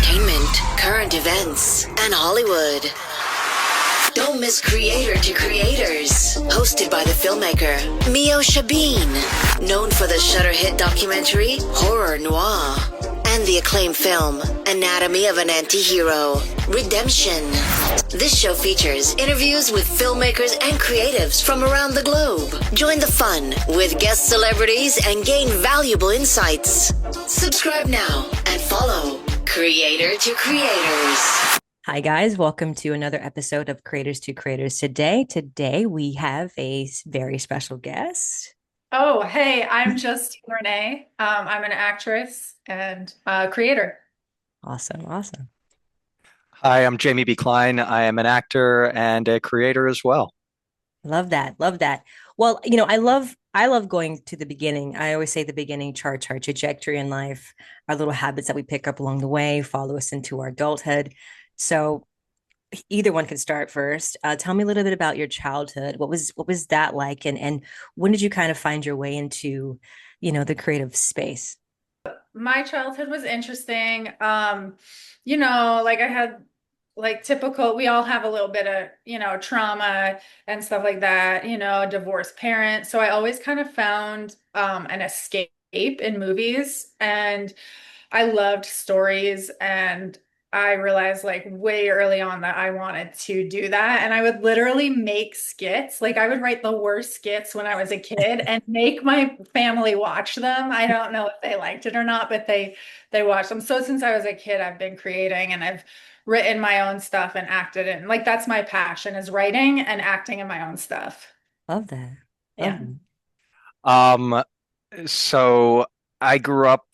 entertainment, current events, and Hollywood. Don't miss Creator to Creators, hosted by the filmmaker Meosha Bean, known for the Shudder hit documentary Horror Noir, and the acclaimed film Anatomy of an Anti-Hero, Redemption. This show features interviews with filmmakers and creatives from around the globe. Join the fun with guest celebrities and gain valuable insights. Subscribe now and follow Creator to Creators. Hi guys, welcome to another episode of Creators to Creators. Today we have a very special guest. Oh, hey, I'm Justine Renee. I'm an actress and creator. Awesome. Hi, I'm Jamie B. Cline. I am an actor and a creator as well. Love that. Well, I love going to the beginning. I always say the beginning charts our trajectory in life, our little habits that we pick up along the way, follow us into our adulthood. So either one can start first. Tell me a little bit about your childhood. What was that like? And when did you kind of find your way into, the creative space? My childhood was interesting. I had typical, we all have a little bit of, trauma and stuff like that, divorced parents. So I always kind of found an escape in movies, and I loved stories, and I realized way early on that I wanted to do that. And I would literally make skits. I would write the worst skits when I was a kid and make my family watch them. I don't know if they liked it or not, but they watched them. So since I was a kid, I've been creating, and I've written my own stuff and acted in. That's my passion, is writing and acting in my own stuff. Love that. Yeah. So I grew up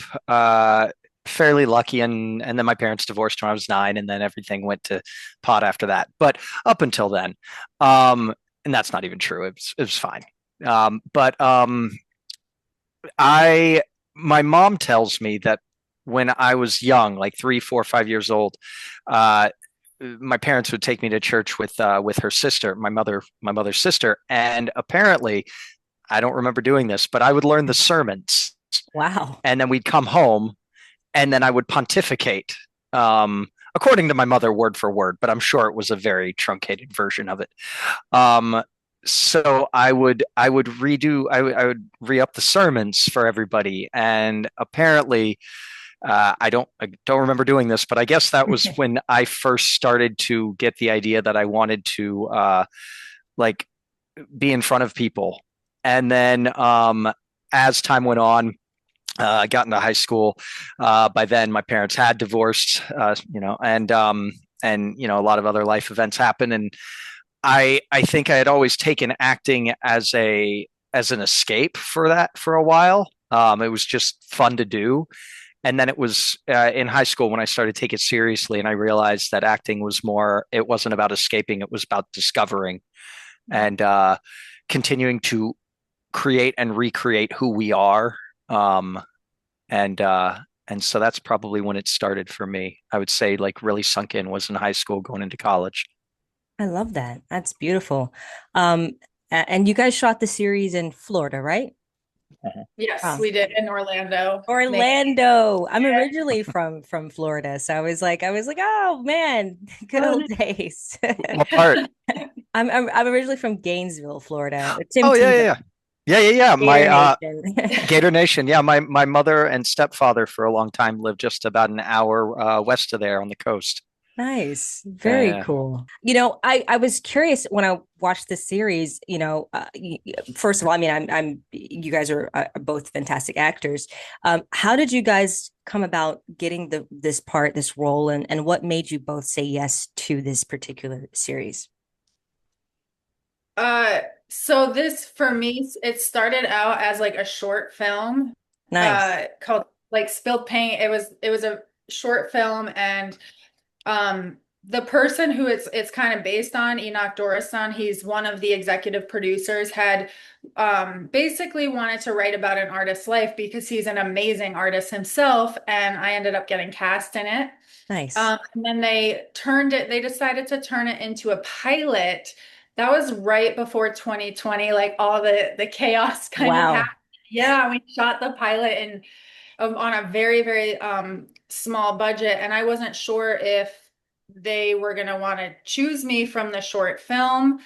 fairly lucky, and then my parents divorced when I was 9, and then everything went to pot after that. But up until then, and that's not even true. It was fine. My mom tells me that when I was young, like 3, 4, 5 years old, my parents would take me to church with her sister, my mother's sister, and apparently, I don't remember doing this, but I would learn the sermons. Wow. And then we'd come home, and then I would pontificate, according to my mother, word for word, but I'm sure it was a very truncated version of it. So I would re-up the sermons for everybody, and apparently, I don't remember doing this, but I guess that was when I first started to get the idea that I wanted to be in front of people. And then as time went on, I got into high school. By then, my parents had divorced, and a lot of other life events happened. And I think I had always taken acting as an escape for a while. It was just fun to do. And then it was in high school when I started to take it seriously, and I realized that acting was it wasn't about escaping, it was about discovering and continuing to create and recreate who we are. And so that's probably when it started for me. I would say really sunk in was in high school going into college. I love that. That's beautiful. And you guys shot the series in Florida, right? Yes, we did, in Orlando. I'm originally from Florida, so I was like, oh man, good old days. What part? I'm originally from Gainesville, Florida. Yeah. My Nation. Gator Nation. Yeah, my mother and stepfather for a long time lived just about an hour west of there on the coast. Nice. Very cool. I was curious when I watched this series, first of all, I mean, you guys are both fantastic actors. How did you guys come about getting this role, and what made you both say yes to this particular series? So this, for me, it started out as a short film. Nice. Called Spilled Paint. It was a short film, and the person who it's kind of based on, Enoch Dorison, he's one of the executive producers, had basically wanted to write about an artist's life because he's an amazing artist himself, and I ended up getting cast in it. Nice. And then they decided to turn it into a pilot. That was right before 2020, all the chaos kind of happened. Yeah, we shot the pilot in on a very, very small budget. And I wasn't sure if they were going to want to choose me from the short film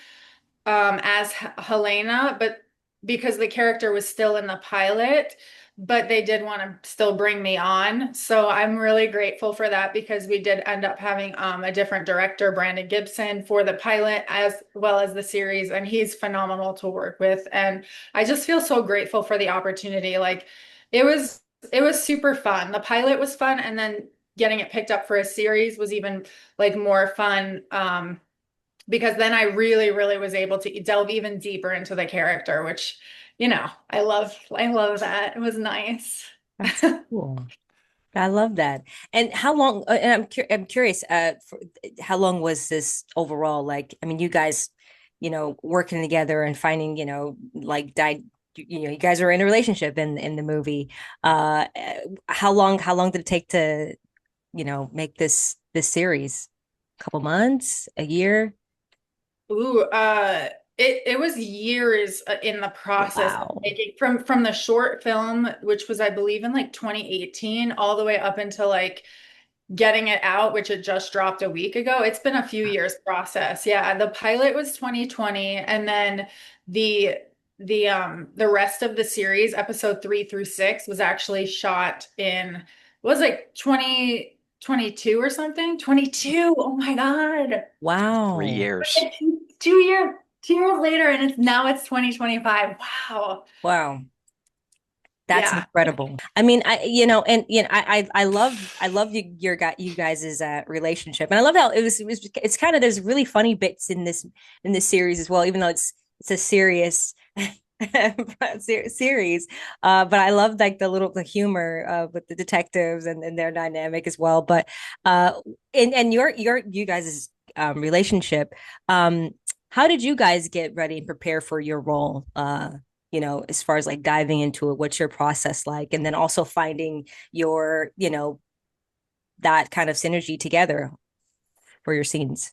as Helena, but because the character was still in the pilot, but they did want to still bring me on. So I'm really grateful for that, because we did end up having a different director, Brandon Gibson, for the pilot as well as the series. And he's phenomenal to work with. And I just feel so grateful for the opportunity. Like it was super fun. The pilot was fun. And then getting it picked up for a series was even like more fun. Because then I really, really was able to delve even deeper into the character, which, I love that. It was nice. That's cool. I love that. And how long, and I'm curious, how long was this overall? Like, I mean, you guys, working together and finding, like you guys are in a relationship in the movie. How long did it take to, make this series? A couple months, a year? Ooh, it was years in the process of Wow. making from the short film, which was, I believe, in like 2018, all the way up until like getting it out, which it just dropped a week ago. It's been a few years process. Yeah, the pilot was 2020, and then the the rest of the series, episode 3 through 6, was actually shot in, it was like 2022 or something. 22. Oh my God. Three Wow. years. 2 years later, and it's 2025. Wow. Wow. That's Yeah. incredible. I mean, I love you guys' relationship, and I love how it's kind of, there's really funny bits in this series as well, even though it's a serious series. But I love like the humor with the detectives and their dynamic as well. But and you guys' relationship, how did you guys get ready and prepare for your role? As far as like diving into it, what's your process like? And then also finding your, that kind of synergy together for your scenes.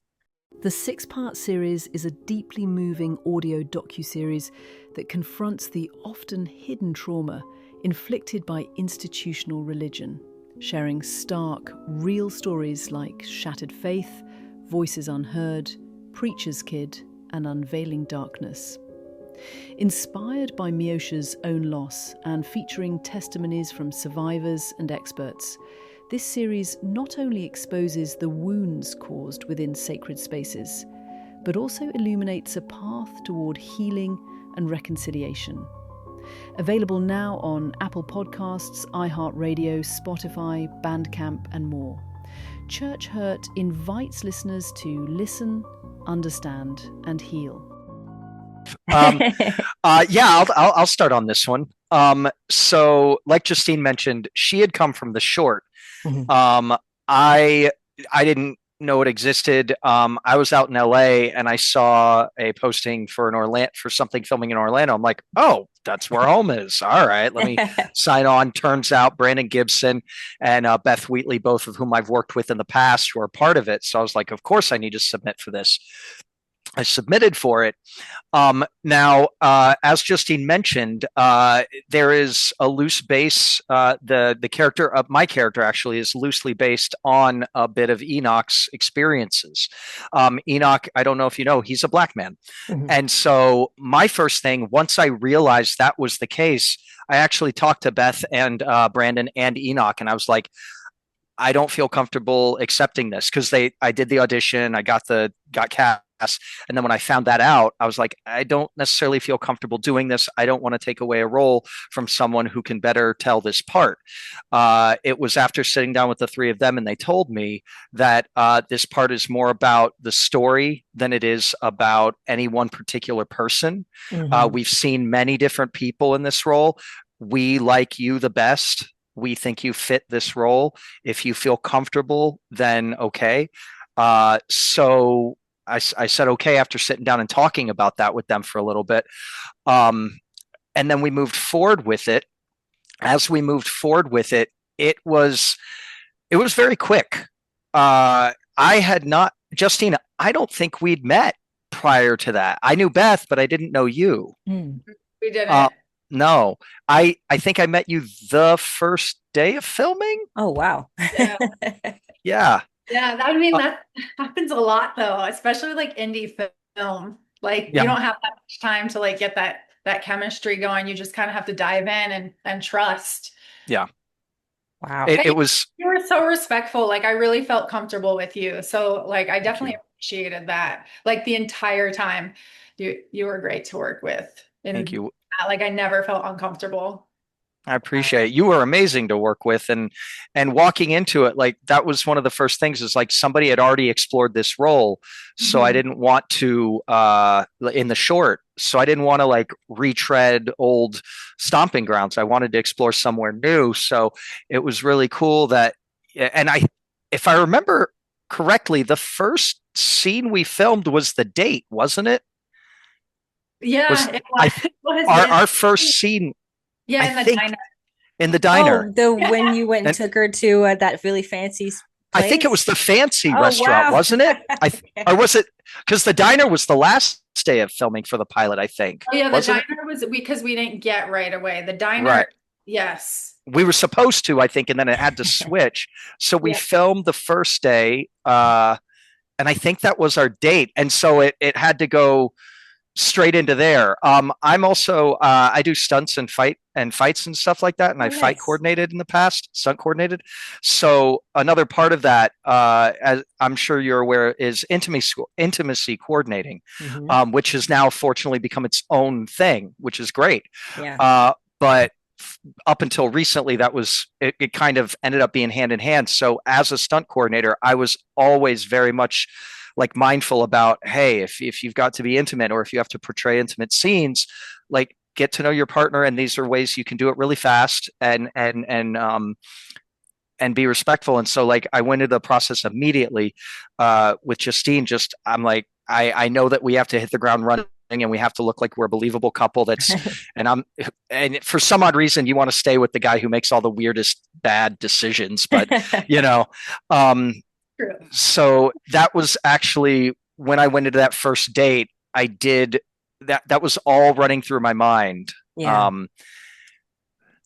The 6-part series is a deeply moving audio docuseries that confronts the often hidden trauma inflicted by institutional religion, sharing stark, real stories like Shattered Faith, Voices Unheard, Preacher's Kid, and Unveiling Darkness. Inspired by Meosha's own loss and featuring testimonies from survivors and experts, this series not only exposes the wounds caused within sacred spaces, but also illuminates a path toward healing and reconciliation. Available now on Apple Podcasts, iHeartRadio, Spotify, Bandcamp, and more. Church Hurt invites listeners to listen, understand, and heal. I'll start on this one. So like Justine mentioned, she had come from the short. Mhm. I didn't know it existed. I was out in LA and I saw a posting for for something filming in Orlando. I'm like, oh, that's where home is. All right, let me sign on. Turns out Brandon Gibson and Beth Wheatley, both of whom I've worked with in the past, were a part of it. So I was like, of course I need to submit for this. I submitted for it. Now, as Justine mentioned, there is a loose base. The character of my character actually is loosely based on a bit of Enoch's experiences. Enoch, I don't know if you know, he's a black man. Mhm. And so my first thing, once I realized that was the case, I actually talked to Beth and Brandon and Enoch, and I was like, I don't feel comfortable accepting this, because I did the audition, I got cast, and then when I found that out, I was like, I don't necessarily feel comfortable doing this. I don't want to take away a role from someone who can better tell this part. It was after sitting down with the three of them, and they told me that this part is more about the story than it is about any one particular person. Mhm. We've seen many different people in this role. We like you the best. We think you fit this role. If you feel comfortable, then okay. So I said okay after sitting down and talking about that with them for a little bit. And then we moved forward with it. As we moved forward with it, it was very quick. I had not, Justine, I don't think we'd met prior to that. I knew Beth, but I didn't know you. Mm. We didn't. No, I think I met you the first day of filming. Oh, wow. Yeah. Yeah. Yeah, I mean Uh, that happens a lot though, especially with, like, indie film. Like you yeah. don't have that much time to like get that chemistry going. You just kind of have to dive in and trust. Yeah. Wow. It, And it was, you were so respectful. Like I really felt comfortable with you. So like I thank definitely you. appreciated that. Like the entire time you were great to work with. Thank And you. like I never felt uncomfortable. I appreciate it. You were amazing to work with, and walking into it, like that was one of the first things is like somebody had already explored this role. So I Mhm. didn't want to in the short, so I didn't want to like retread old stomping grounds. I wanted to explore somewhere new. So it was really cool that and I if I remember correctly, the first scene we filmed was the date, wasn't it? Yeah, Was it I was, it was our first scene, I yeah, in the think, diner. in the diner. Oh, the when you went and And took her to that really fancy I think it was place? the fancy Oh, restaurant, wow. wasn't it? Or Okay. was it because the diner was the last day of filming for the pilot, I think. Oh yeah, the Wasn't it? diner was because we didn't get right away. The Right. diner, yes. We were supposed to, I think, and then it had to switch. So we Yeah. filmed the first day, and I think that was our date. And so it had to go straight into there. I'm also I do stunts and fights and stuff like that, and Oh, I fight nice. coordinated in the past, stunt coordinated. So another part of that, as I'm sure you're aware, is intimacy coordinating, Hmm. which has now fortunately become its own thing, which is great. Yeah. But up until recently, that was it kind of ended up being hand in hand. So as a stunt coordinator, I was always very much like mindful about, hey, if you've got to be intimate or if you have to portray intimate scenes, like get to know your partner, and these are ways you can do it really fast and be respectful. And so like I went into the process immediately with Justine. Just I'm like, I know that we have to hit the ground running and we have to look like we're a believable couple. And for some odd reason you want to stay with the guy who makes all the weirdest bad decisions, but you know, um, True. so that was actually when I went into that first date, I did that was all running through my mind. Yeah. Um,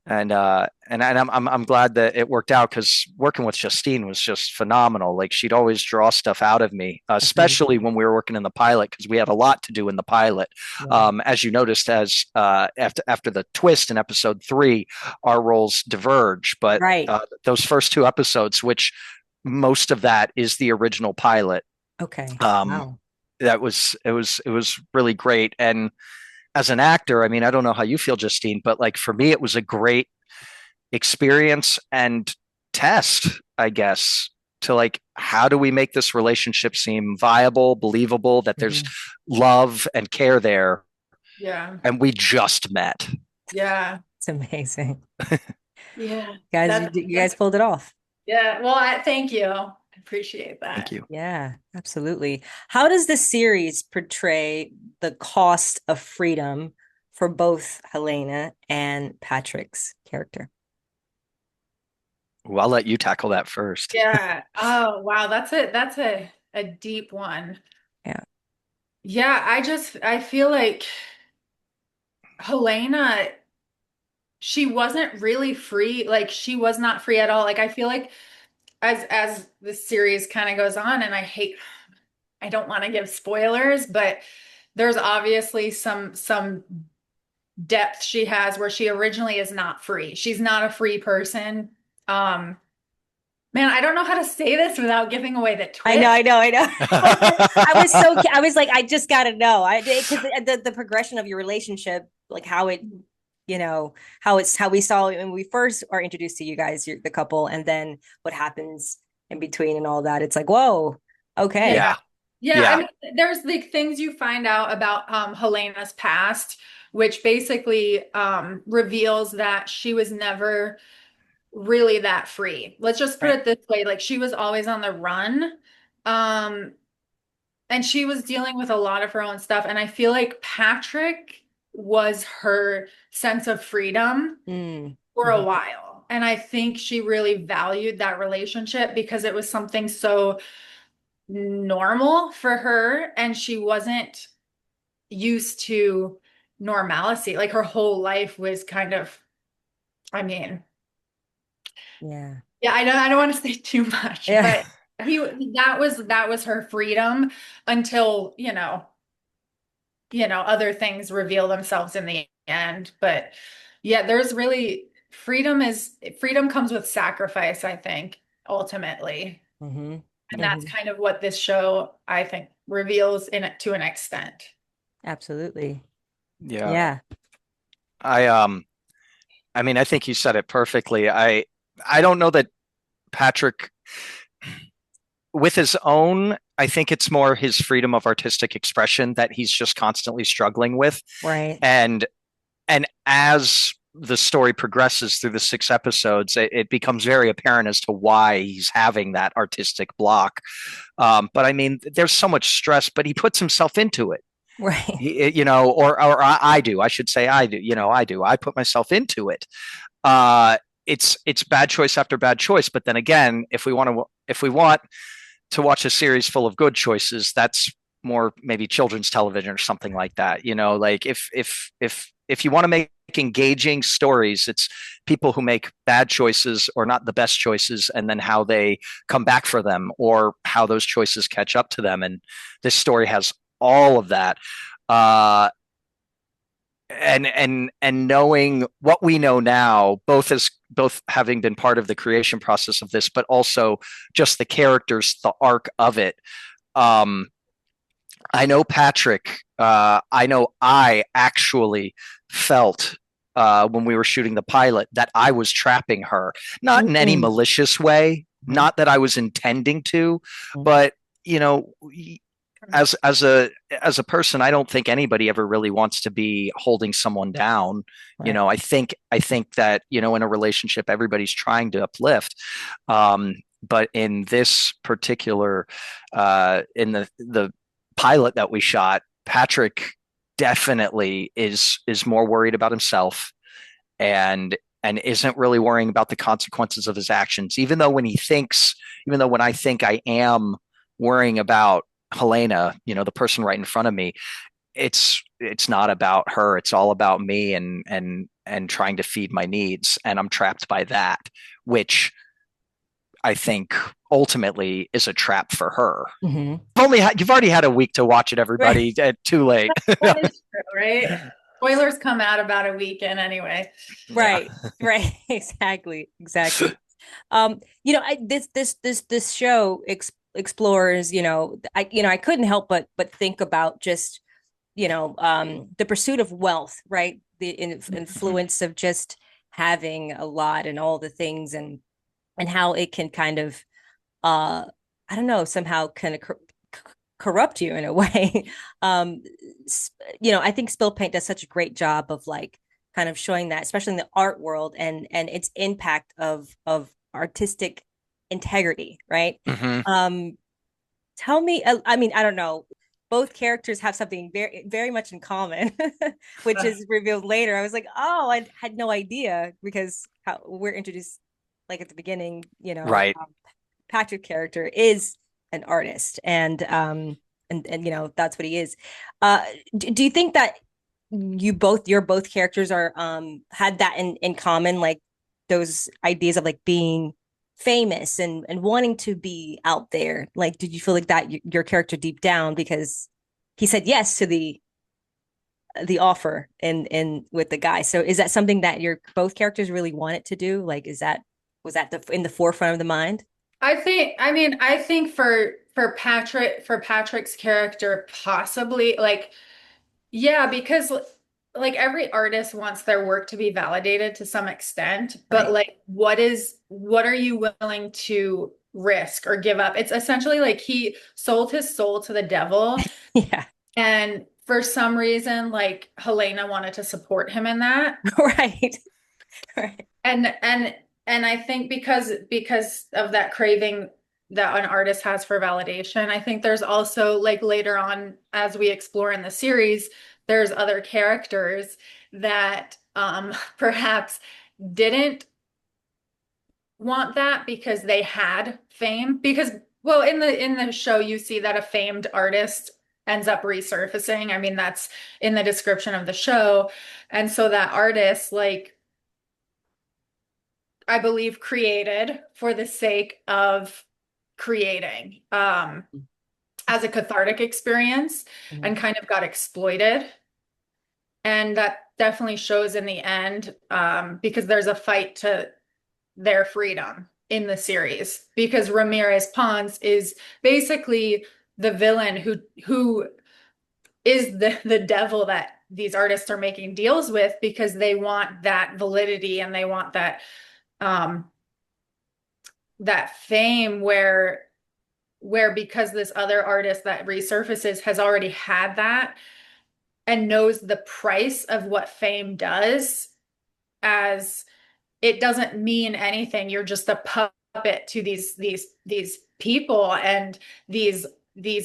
and I'm glad that it worked out because working with Justine was just phenomenal. Like she'd always draw stuff out of me, Agreed. especially when we were working in the pilot because we had a lot to do in the pilot. Yeah. As you noticed, as after the twist in episode 3, our roles diverge. But Right. those first 2 episodes, which most of that is the original pilot, Okay. um, Wow. it was really great. And as an actor, I mean, I don't know how you feel, Justine, but like for me, it was a great experience and test, I guess, to like, how do we make this relationship seem viable, believable, that there's Mhm. love and care there? Yeah. And we just met. Yeah. It's amazing. Yeah. Guys, That's you guys pulled it off. yeah. Well, thank you. I appreciate Thank that. you. Yeah, absolutely. How does the series portray the cost of freedom for both Helena and Patrick's character? Well, I'll let you tackle that first. Yeah. Oh, wow. That's a deep one. Yeah. Yeah, I feel like Helena, she wasn't really free. Like she was not free at all. Like I feel like as the series kind of goes on, and I don't want to give spoilers, but there's obviously some depth she has where she originally is not free. She's not a free person. Um, man, I don't know how to say this without giving away the I know, twist. I know. I was like, I just gotta know. Because the progression of your relationship, like how it, how we saw it when we first are introduced to you guys, the couple, and then what happens in between and all that. It's like, whoa, okay. Yeah. Yeah. Yeah, I Yeah. mean, there's like things you find out about Helena's past, which basically reveals that she was never really that free. Let's just put Right. it this way, like she was always on the run. Um, and she was dealing with a lot of her own stuff. And I feel like Patrick was her sense of freedom Mm. for a Mhm. while. And I think she really valued that relationship because it was something so normal for her and she wasn't used to normalcy. Like her whole life was kind of, I mean, Yeah. yeah, I don't want to say too much, Yeah. but that was her freedom until, other things reveal themselves in the end. But yeah, there's really freedom comes with sacrifice, I think, ultimately. Mm-hmm. And that's Mm-hmm. kind of what this show, I think, reveals in it to an extent. Absolutely. Yeah. Yeah. I mean, I think you said it perfectly. I don't know that Patrick, with his own, I think it's more his freedom of artistic expression that he's just constantly struggling with. Right. And as the story progresses through the 6 episodes, it becomes very apparent as to why he's having that artistic block. But I mean, there's so much stress, but he puts himself into it. Right. Or I do. I should say I do. I do. I put myself into it. It's bad choice after bad choice. But then again, if we want to watch a series full of good choices, that's more maybe children's television or something like that. Like if you want to make engaging stories, it's people who make bad choices or not the best choices, and then how they come back for them or how those choices catch up to them. And this story has all of that. And knowing what we know now, both having been part of the creation process of this, but also just the characters, the arc of it. I know Patrick. I know I actually felt when we were shooting the pilot that I was trapping her, not in any malicious way, not that I was intending to, but as a person, I don't think anybody ever really wants to be holding someone down. Right. I think that in a relationship, everybody's trying to uplift. But in this particular, in the pilot that we shot, Patrick definitely is more worried about himself and isn't really worrying about the consequences of his actions. Even though when I think I am worrying about Helena, the person right in front of me, it's not about her. It's all about me and trying to feed my needs. And I'm trapped by that, which I think ultimately is a trap for her. Mm-hmm. You've already had a week to watch it, everybody. Right. Too late. That is true, right? Spoilers come out about a week in anyway. Right. Yeah. Right. Exactly. This show explores, I couldn't help but think about just, the pursuit of wealth, right? The influence of just having a lot and all the things and how it can kind of, I don't know, somehow kind of corrupt you in a way. I think Spill Paint does such a great job of like kind of showing that, especially in the art world and its impact of artistic integrity, right? Tell me, I mean, I don't know, both characters have something very, very much in common, which is revealed later. I was like, oh, I had no idea, because how we're introduced like at the beginning, right. Patrick character is an artist, and that's what he is. Do you think that your both characters are had that in common, like those ideas of like being famous and wanting to be out there? Like, did you feel like that your character deep down, because he said yes to the offer and with the guy? So is that something that your both characters really wanted to do? Like, was that in the forefront of the mind? I think for Patrick's character, possibly, like, yeah, because like every artist wants their work to be validated to some extent, but Right. like what are you willing to risk or give up? It's essentially like he sold his soul to the devil. Yeah. And for some reason, like Helena wanted to support him in that. Right. Right. And I think because of that craving that an artist has for validation, I think there's also, like, later on as we explore in the series, there's other characters that perhaps didn't want that because they had fame. Because, well, in the show you see that a famed artist ends up resurfacing. I mean, that's in the description of the show. And so that artist, like, I believe created for the sake of creating, as a cathartic experience, and kind of got exploited. And that definitely shows in the end, because there's a fight to their freedom in the series, because Ramirez Pons is basically the villain who is the devil that these artists are making deals with, because they want that validity and they want that fame where because this other artist that resurfaces has already had that and knows the price of what fame does, as it doesn't mean anything. You're just a puppet to these people and these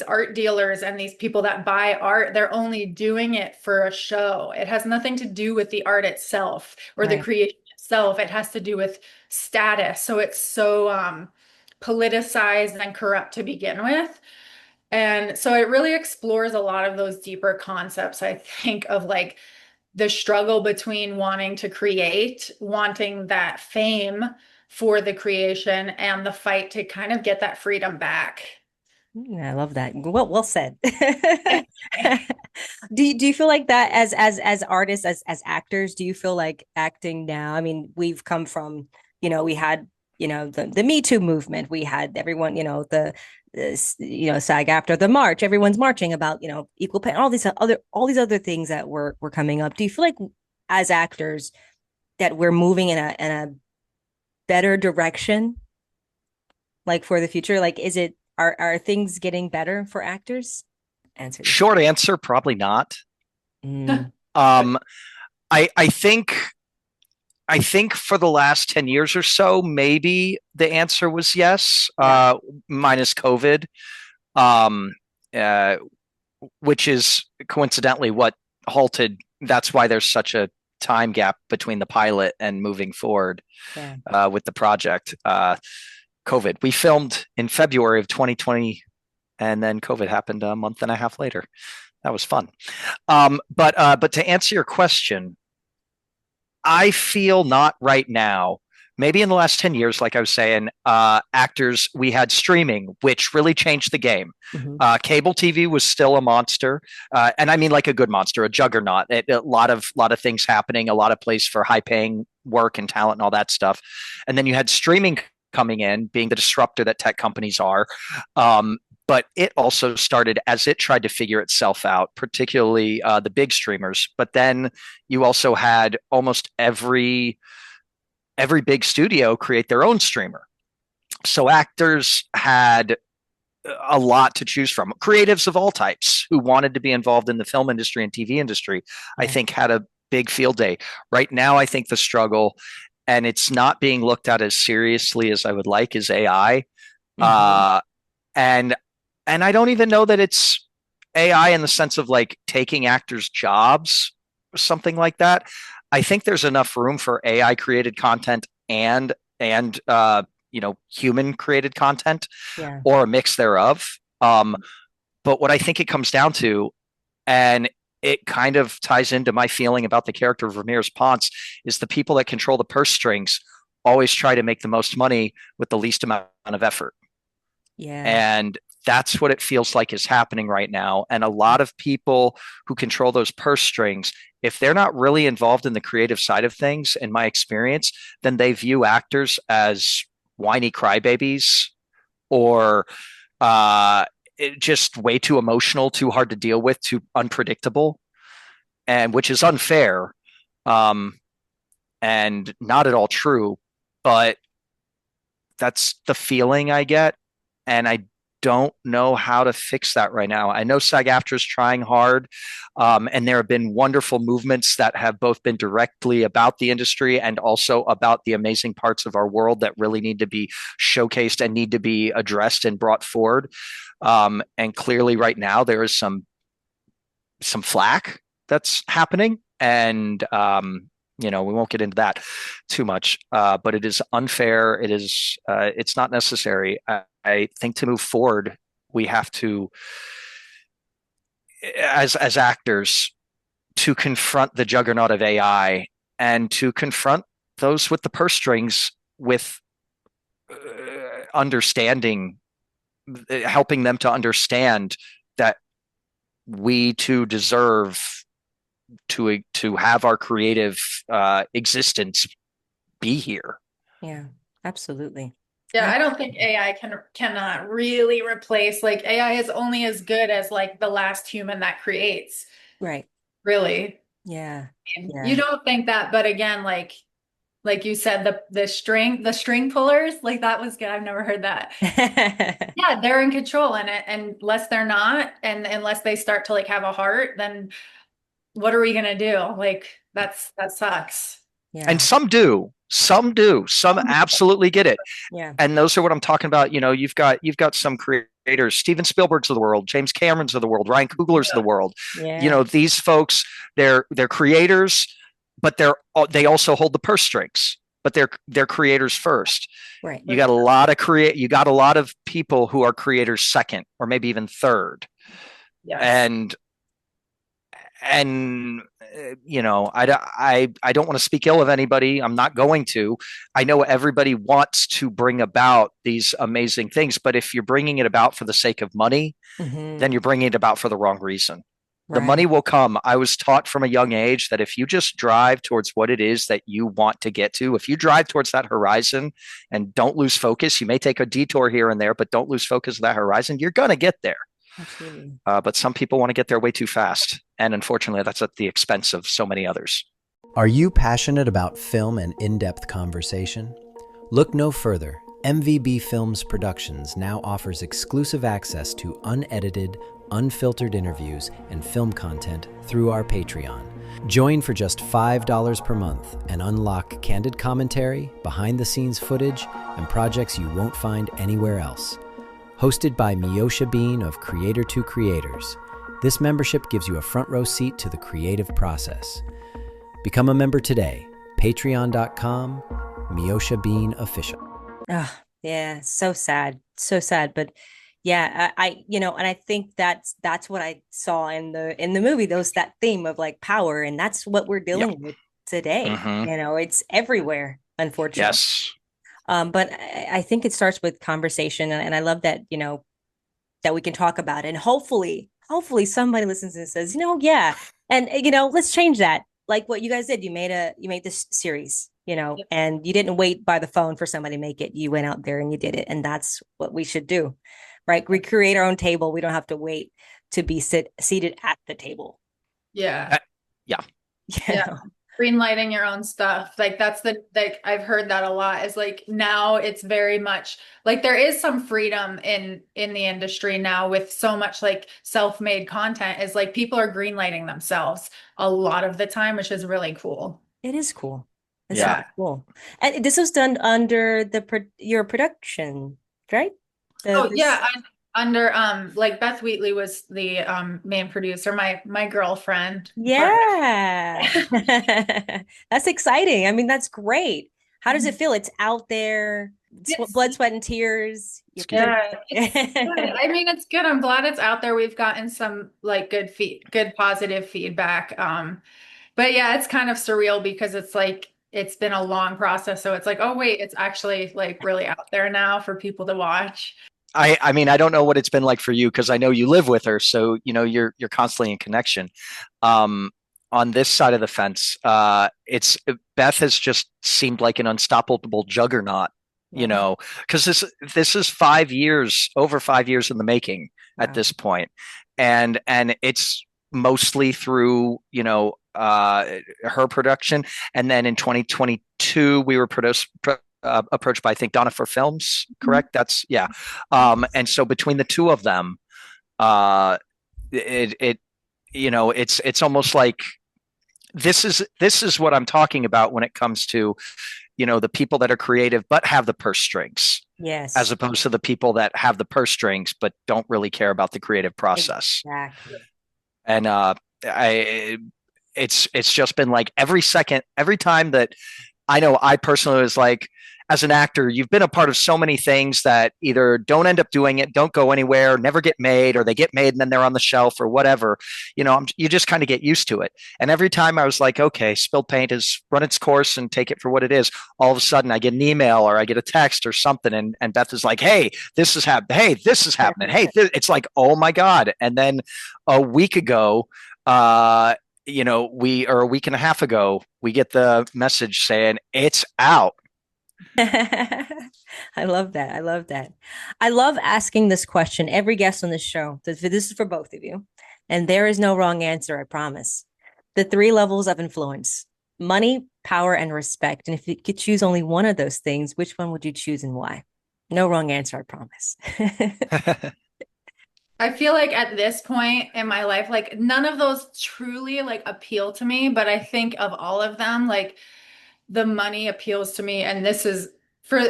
art dealers and these people that buy art. They're only doing it for a show. It has nothing to do with the art itself or the creation itself. It has to do with status. So it's so politicized and corrupt to begin with. And so it really explores a lot of those deeper concepts, I think, of like the struggle between wanting to create, wanting that fame for the creation, and the fight to kind of get that freedom back. I love that. Well said. Do you feel like that as artists, as actors, do you feel like acting now? I mean, we've come from, we had, the Me Too movement. We had everyone, the SAG after the march, everyone's marching about, equal pay, all these other things that were coming up. Do you feel like as actors that we're moving in a better direction, like for the future? Like, are things getting better for actors? Short answer, probably not. I think for the last 10 years or so, maybe the answer was yes, minus COVID, which is coincidentally what halted. That's why there's such a time gap between the pilot and moving forward with the project. COVID. We filmed in February of 2020, and then COVID happened a month and a half later. That was fun. But to answer your question, I feel not right now. Maybe in the last 10 years, like I was saying, actors, we had streaming, which really changed the game. Cable TV was still a monster. And I mean like a good monster, a juggernaut. A lot of things happening, a lot of place for high paying work and talent and all that stuff. And then you had streaming coming in, being the disruptor that tech companies are. But it also started as it tried to figure itself out, particularly the big streamers. But then you also had almost every big studio create their own streamer. So actors had a lot to choose from. Creatives of all types who wanted to be involved in the film industry and TV industry, I think had a big field day. Right now, I think the struggle, and it's not being looked at as seriously as I would like, is AI. And I don't even know that it's AI in the sense of like taking actors' jobs or something like that. I think there's enough room for AI created content and human created content, or a mix thereof. But what I think it comes down to, and it kind of ties into my feeling about the character of Ramirez Pons, is the people that control the purse strings always try to make the most money with the least amount of effort. And that's what it feels like is happening right now. And a lot of people who control those purse strings, if they're not really involved in the creative side of things, in my experience, then they view actors as whiny crybabies, or just way too emotional, too hard to deal with, too unpredictable, and which is unfair, and not at all true. But that's the feeling I get. And I don't know how to fix that right now. I know SAG-AFTRA is trying hard, and there have been wonderful movements that have both been directly about the industry and also about the amazing parts of our world that really need to be showcased and need to be addressed and brought forward. And clearly right now there is some flack that's happening, and we won't get into that too much, but it is unfair. It's not necessary. I think to move forward, we have to as actors, to confront the juggernaut of AI and to confront those with the purse strings with understanding, helping them to understand that we too deserve to have our creative existence be here. Yeah, absolutely. Yeah, I don't think AI cannot really replace, like, AI is only as good as like the last human that creates. Right. Really. Yeah. You don't think that, but again, like you said, the string pullers, like that was good. I've never heard that. Yeah, they're in control, and unless they're not, and unless they start to like have a heart, then what are we gonna do? Like that sucks. Yeah. And some do. Some absolutely get it. Yeah. And those are what I'm talking about. You know, you've got some creators, Steven Spielberg's of the world, James Cameron's of the world, Ryan Coogler's of the world. Yeah. You know, these folks, they're creators, but they also hold the purse strings, but they're creators first. Right. You got a lot of people who are creators second or maybe even third. Yes. And you know, I don't want to speak ill of anybody. I'm not going to. I know everybody wants to bring about these amazing things, but if you're bringing it about for the sake of money, then you're bringing it about for the wrong reason. The money will come. I was taught from a young age that if you just drive towards what it is that you want to get to, if you drive towards that horizon and don't lose focus, you may take a detour here and there, but don't lose focus of that horizon, you're going to get there. Absolutely. But some people want to get there way too fast. And unfortunately, that's at the expense of so many others. Are you passionate about film and in-depth conversation? Look no further. MVB Films Productions now offers exclusive access to unedited, unfiltered interviews and film content through our Patreon. Join for just $5 per month and unlock candid commentary, behind-the-scenes footage, and projects you won't find anywhere else. Hosted by Meosha Bean of Creator to Creators, this membership gives you a front row seat to the creative process. Become a member today. Patreon.com, Meosha Bean Official. Oh, yeah, so sad. So sad. But yeah, I you know, and I think that's what I saw in the movie, that theme of like power, and that's what we're dealing with today. You know, it's everywhere, unfortunately. Yes. But I think it starts with conversation, and I love that, you know, that we can talk about it, and hopefully somebody listens and says, you know, yeah, and you know, let's change that. Like what you guys did, you made this series, you know, and you didn't wait by the phone for somebody to make it. You went out there and you did it, and that's what we should do, right? We create our own table. We don't have to wait to be seated at the table. Yeah. Yeah. Greenlighting your own stuff. Like I've heard that a lot, is like now it's very much like there is some freedom in the industry now with so much like self-made content, is like people are greenlighting themselves a lot of the time, which is really cool. It is cool. It's Yeah. really cool. And this was done under your production, right? Under like Beth Wheatley was the main producer, my girlfriend. Yeah. That's exciting. I mean, that's great. How does it feel? It's out there. Blood, sweat, and tears. Yeah, it's good. I mean, it's good. I'm glad it's out there. We've gotten some like good positive feedback. But yeah, it's kind of surreal because it's like it's been a long process. So it's like, oh wait, it's actually like really out there now for people to watch. I mean, I don't know what it's been like for you because I know you live with her, so you know you're constantly in connection. On this side of the fence, Beth has just seemed like an unstoppable juggernaut. You know, because this is 5 years, over 5 years in the making at this point, and it's mostly through her production, and then in 2022 we were approached by, I think, Donna for Films, correct? That's and so between the two of them, it's almost like this is what I'm talking about when it comes to, you know, the people that are creative but have the purse strings, yes, as opposed to the people that have the purse strings but don't really care about the creative process. Exactly. And it's just been like every time that I know I personally was like, as an actor, you've been a part of so many things that either don't end up doing it, don't go anywhere, never get made, or they get made and then they're on the shelf or whatever. You just kind of get used to it. And every time I was like, okay, spilled paint has run its course and take it for what it is. All of a sudden I get an email or I get a text or something. And Beth is like, hey, this is happening. Hey, this is happening. Hey, it's like, oh my God. And then a week ago, or a week and a half ago, we get the message saying it's out. I love that. I love that. I love asking this question every guest on the show. This is for both of you. And there is no wrong answer, I promise. The 3 levels of influence: money, power, and respect. And if you could choose only one of those things, which one would you choose and why? No wrong answer, I promise. I feel like at this point in my life, like none of those truly like appeal to me, but I think of all of them, like the money appeals to me. And this is for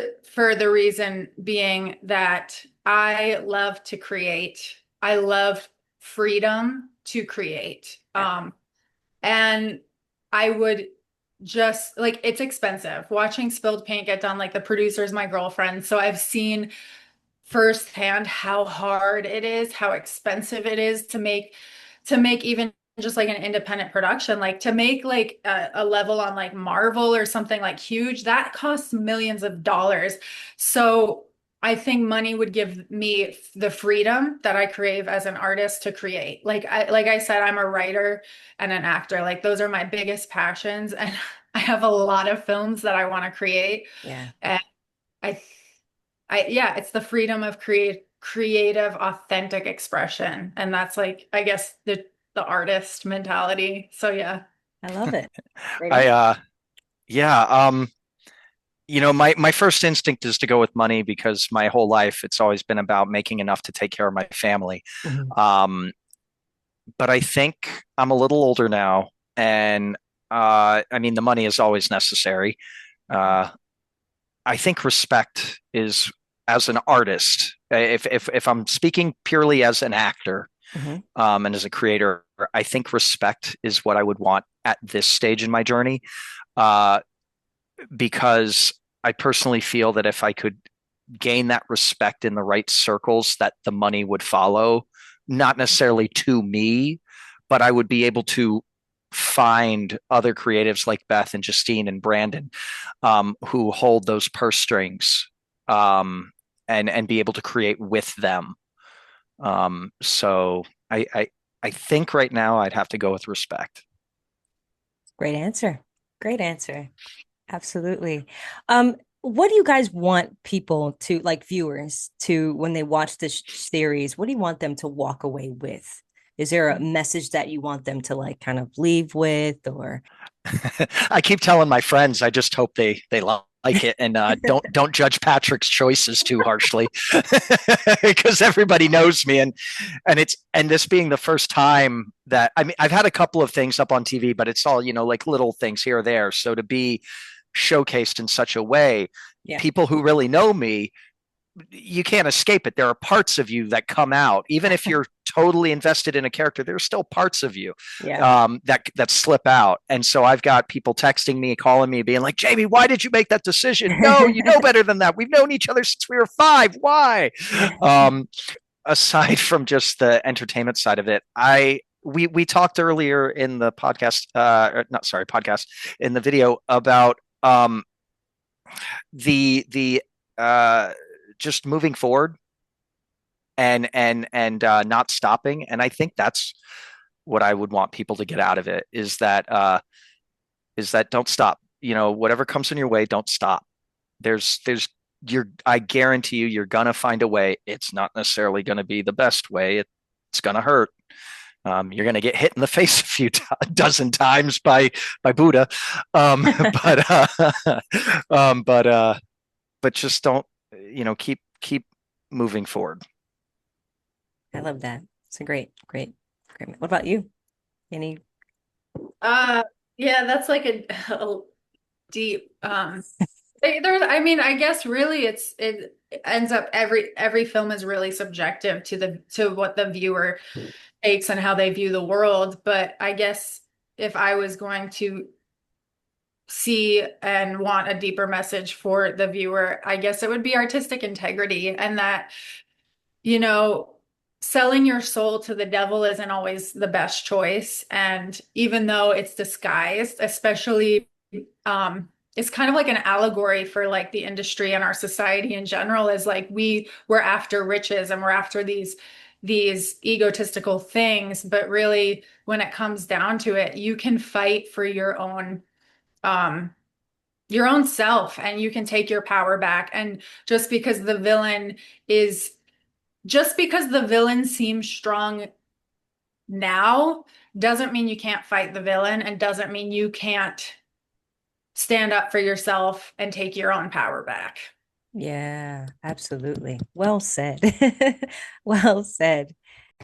the reason being that I love to create. I love freedom to create. And I would just like, it's expensive watching spilled paint get done. Like the producer is my girlfriend. So I've seen firsthand how hard it is, how expensive it is to make even just like an independent production, like to make like a level on like Marvel or something like huge, that costs millions of dollars. So I think money would give me the freedom that I crave as an artist to create. Like I said, I'm a writer and an actor. Like those are my biggest passions. And I have a lot of films that I want to create. Yeah. And yeah, it's the freedom of creative, authentic expression. And that's like, I guess the artist mentality. So yeah. I love it. My first instinct is to go with money because my whole life it's always been about making enough to take care of my family. Mm-hmm. But I think I'm a little older now, and the money is always necessary. I think respect is, as an artist, if I'm speaking purely as an actor, Mm-hmm. and as a creator, I think respect is what I would want at this stage in my journey, because I personally feel that if I could gain that respect in the right circles, that the money would follow, not necessarily to me, but I would be able to find other creatives like Beth and Justine and Brandon, who hold those purse strings, and be able to create with them. So I think right now I'd have to go with respect. Great answer. Great answer. Absolutely. What do you guys want people to, like viewers, to, when they watch this series, what do you want them to walk away with? Is there a message that you want them to like kind of leave with, or? I keep telling my friends, I just hope they like it, and don't judge Patrick's choices too harshly, because everybody knows me, and this being the first time that I've had a couple of things up on TV, but it's all like little things here or there. So to be showcased in such a way, people who really know me, you can't escape it. There are parts of you that come out, even if you're totally invested in a character. There's still parts of you that slip out. And so I've got people texting me, calling me, being like, Jamie, why did you make that decision? No, you know better than that. We've known each other since we were 5. Why? Aside from just the entertainment side of it, we talked earlier in the podcast, in the video about the just moving forward and not stopping. And I think that's what I would want people to get out of it, is that don't stop. Whatever comes in your way, don't stop. I guarantee you, you're gonna find a way. It's not necessarily gonna be the best way. It's gonna hurt. You're going to get hit in the face a few dozen times by Buddha, but just don't, keep moving forward. I love that. It's a great. What about you? Any? Yeah, that's like a deep. I guess really it ends up every film is really subjective to what the viewer takes and how they view the world. But I guess if I was going to see and want a deeper message for the viewer, I guess it would be artistic integrity, and that, you know, selling your soul to the devil isn't always the best choice. And even though it's disguised, especially, it's kind of like an allegory for like the industry and our society in general, is like we're after riches and we're after these egotistical things, but really when it comes down to it, you can fight for um your own self, and you can take your power back. And is just because the villain seems strong now doesn't mean you can't fight the villain, and doesn't mean you can't stand up for yourself and take your own power back. Yeah, absolutely. Well said. Well said.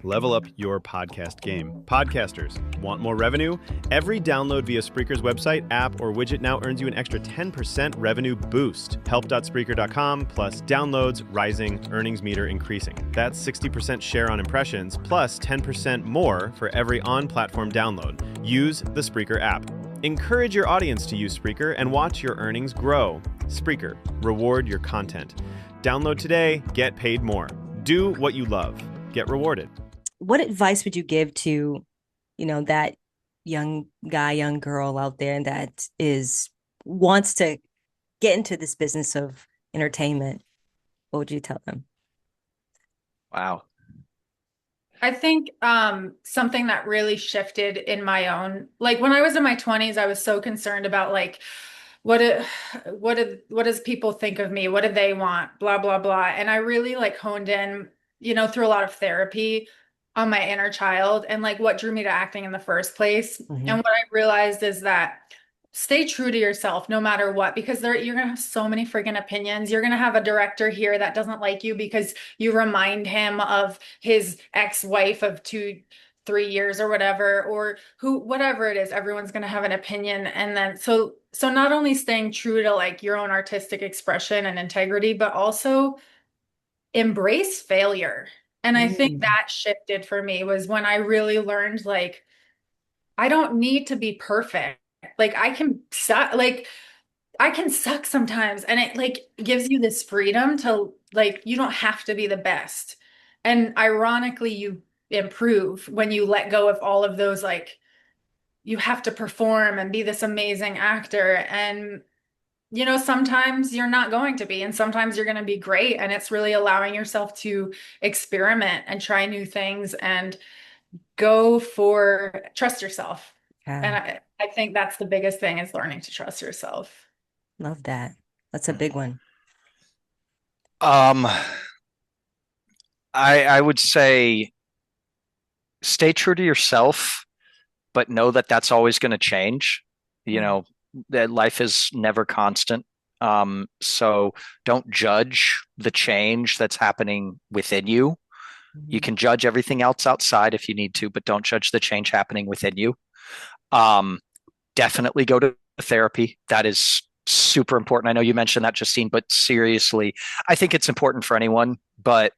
Level up your podcast game. Podcasters, want more revenue? Every download via Spreaker's website, app, or widget now earns you an extra 10% revenue boost. Help.Spreaker.com plus downloads rising, earnings meter increasing. That's 60% share on impressions plus 10% more for every on-platform download. Use the Spreaker app. Encourage your audience to use Spreaker and watch your earnings grow. Spreaker, reward your content. Download today, get paid more. Do what you love. Get rewarded. What advice would you give to, that young guy, young girl out there that wants to get into this business of entertainment? What would you tell them? Wow. I think something that really shifted in my own, like when I was in my 20s, I was so concerned about like, what does people think of me? What do they want? Blah, blah, blah. And I really like honed in, through a lot of therapy on my inner child and like what drew me to acting in the first place. Mm-hmm. And what I realized is that stay true to yourself no matter what, because you're going to have so many freaking opinions. You're going to have a director here that doesn't like you because you remind him of his ex-wife of 2-3 years or whatever, or whatever it is. Everyone's going to have an opinion. And then, so not only staying true to like your own artistic expression and integrity, but also embrace failure. And I think that shifted for me was when I really learned, like, I don't need to be perfect. Like I can suck sometimes, and it like gives you this freedom to like, you don't have to be the best. And ironically, you improve when you let go of all of those, like, you have to perform and be this amazing actor. And sometimes you're not going to be, and sometimes you're going to be great. And it's really allowing yourself to experiment and try new things and trust yourself. Yeah. And I think that's the biggest thing, is learning to trust yourself. Love that. That's a big one. I would say stay true to yourself, but know that that's always going to change. That life is never constant. So don't judge the change that's happening within you. You can judge everything else outside if you need to, but don't judge the change happening within you. Definitely go to therapy. That is super important. I know you mentioned that, Justine, but seriously, I think it's important for anyone, but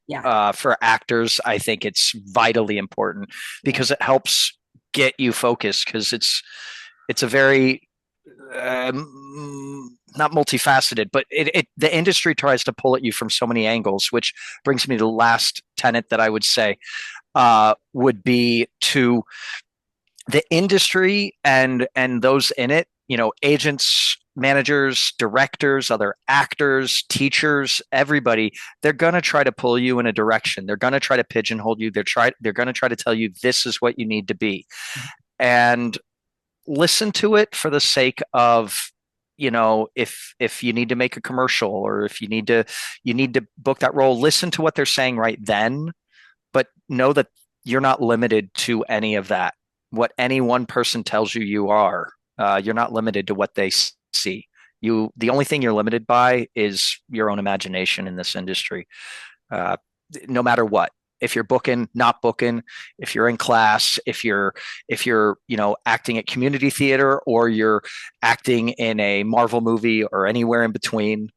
for actors, I think it's vitally important because it helps get you focused, because it's a very not multifaceted, but the industry tries to pull at you from so many angles, which brings me to the last tenet that I would say would be to the industry and those in it, agents, managers, directors, other actors, teachers, everybody. They're going to try to pull you in a direction. They're going to try to pigeonhole you. They're going to try to tell you this is what you need to be. And listen to it for the sake of, if you need to make a commercial, or if you need to book that role, listen to what they're saying right then, but know that you're not limited to any of that. What any one person tells you are, you're not limited to what they see. The only thing you're limited by is your own imagination in this industry. No matter what. If you're booking, not booking, if you're in class, if you're acting at community theater, or you're acting in a Marvel movie, or anywhere in between,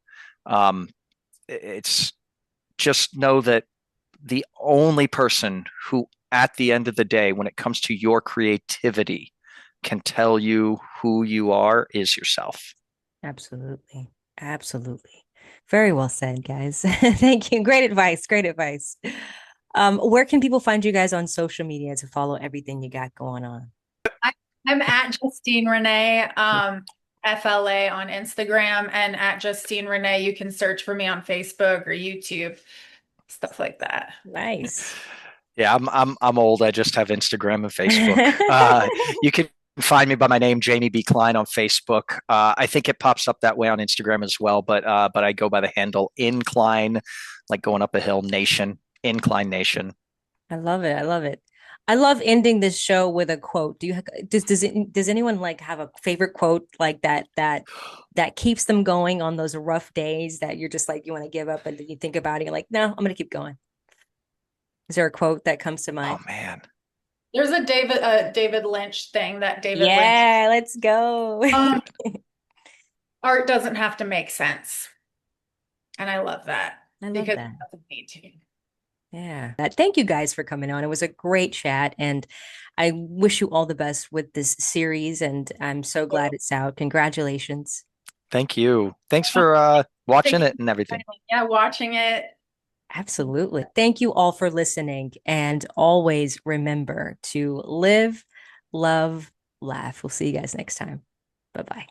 it's just know that the only person who, at the end of the day, when it comes to your creativity, can tell you who you are is yourself. Absolutely. Absolutely. Very well said, guys. Thank you. Great advice. Great advice. Where can people find you guys on social media to follow everything you got going on? I'm at Justine Renee, FLA on Instagram, and at Justine Renee, you can search for me on Facebook or YouTube, stuff like that. Nice. Yeah, I'm old. I just have Instagram and Facebook. You can find me by my name, Jamie B. Cline, on Facebook. I think it pops up that way on Instagram as well, but I go by the handle Incline, like going up a hill, Nation, Incline Nation. I love it. I love it. I love ending this show with a quote. Does anyone like have a favorite quote like that keeps them going on those rough days that you're just like you want to give up and then you think about it, you're like, no, I'm gonna keep going. Is there a quote that comes to mind? Oh man. There's a David Lynch thing that David Lynch. Yeah, let's go. Art doesn't have to make sense. And I love that. I love because that. it doesn't need to. Yeah. Thank you guys for coming on. It was a great chat, and I wish you all the best with this series, and I'm so glad it's out. Congratulations. Thank you. Thanks for watching it and everything. Yeah, watching it. Absolutely. Thank you all for listening, and always remember to live, love, laugh. We'll see you guys next time. Bye-bye.